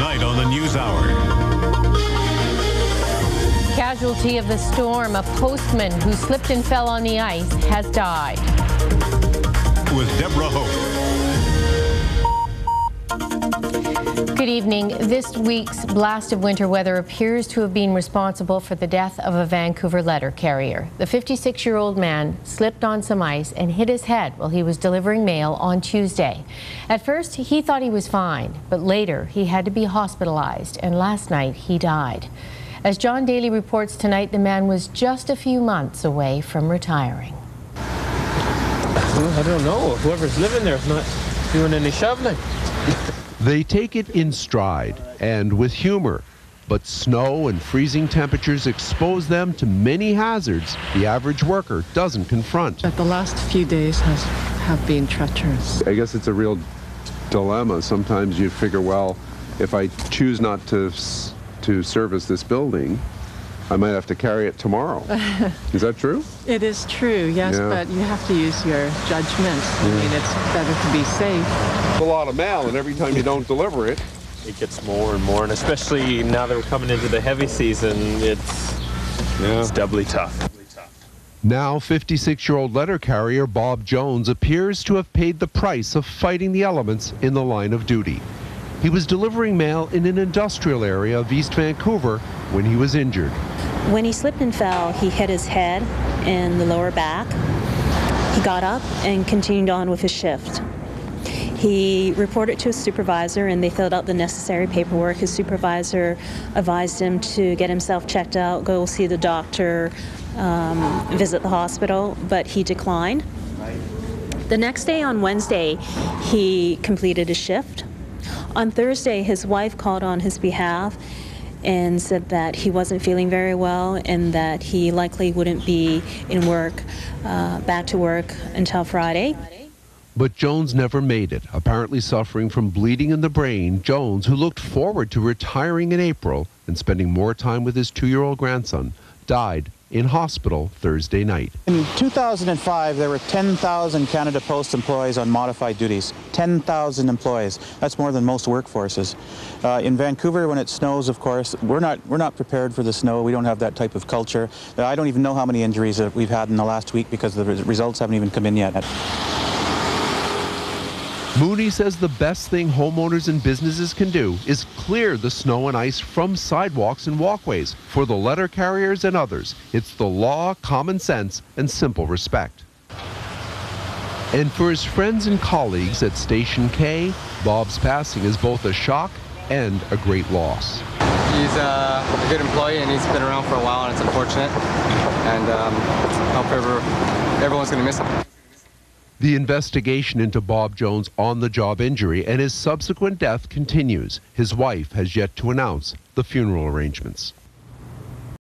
Tonight on the NewsHour. Casualty of the storm, a postman who slipped and fell on the ice has died. With Deborah Hope. Good evening. This week's blast of winter weather appears to have been responsible for the death of a Vancouver letter carrier. The 56-year-old man slipped on some ice and hit his head while he was delivering mail on Tuesday. At first, he thought he was fine, but later he had to be hospitalized, and last night he died. As John Daly reports tonight, the man was just a few months away from retiring. Well, I don't know. Whoever's living there is not doing any shoveling. They take it in stride and with humor, but snow and freezing temperatures expose them to many hazards the average worker doesn't confront. The last few days have been treacherous. I guess it's a real dilemma. Sometimes you figure, well, if I choose not to service this building, I might have to carry it tomorrow. Is that true? It is true, yes, Yeah. but you have to use your judgment. I mean, it's better to be safe. It's a lot of mail, and every time you don't deliver it, It gets more and more, and especially now that we're coming into the heavy season, it's doubly tough. Now 56-year-old letter carrier Bob Jones appears to have paid the price of fighting the elements in the line of duty. He was delivering mail in an industrial area of East Vancouver when he was injured. When he slipped and fell, he hit his head and the lower back. He got up and continued on with his shift. He reported to his supervisor and they filled out the necessary paperwork. His supervisor advised him to get himself checked out, go see the doctor, visit the hospital, but he declined. The next day, on Wednesday, he completed his shift. On Thursday, his wife called on his behalf and said that he wasn't feeling very well and that he likely wouldn't be in work, back to work until Friday. But Jones never made it. Apparently suffering from bleeding in the brain, Jones, who looked forward to retiring in April and spending more time with his 2-year-old grandson, died in hospital Thursday night. In 2005, there were 10,000 Canada Post employees on modified duties. 10,000 employees. That's more than most workforces. In Vancouver, when it snows, of course, we're not prepared for the snow. We don't have that type of culture. I don't even know how many injuries that we've had in the last week because the results haven't even come in yet. Mooney says the best thing homeowners and businesses can do is clear the snow and ice from sidewalks and walkways. For the letter carriers and others, it's the law, common sense, and simple respect. And for his friends and colleagues at Station K, Bob's passing is both a shock and a great loss. He's a good employee and he's been around for a while, and it's unfortunate. And I hope everyone's going to miss him. The investigation into Bob Jones' on-the-job injury and his subsequent death continues. His wife has yet to announce the funeral arrangements.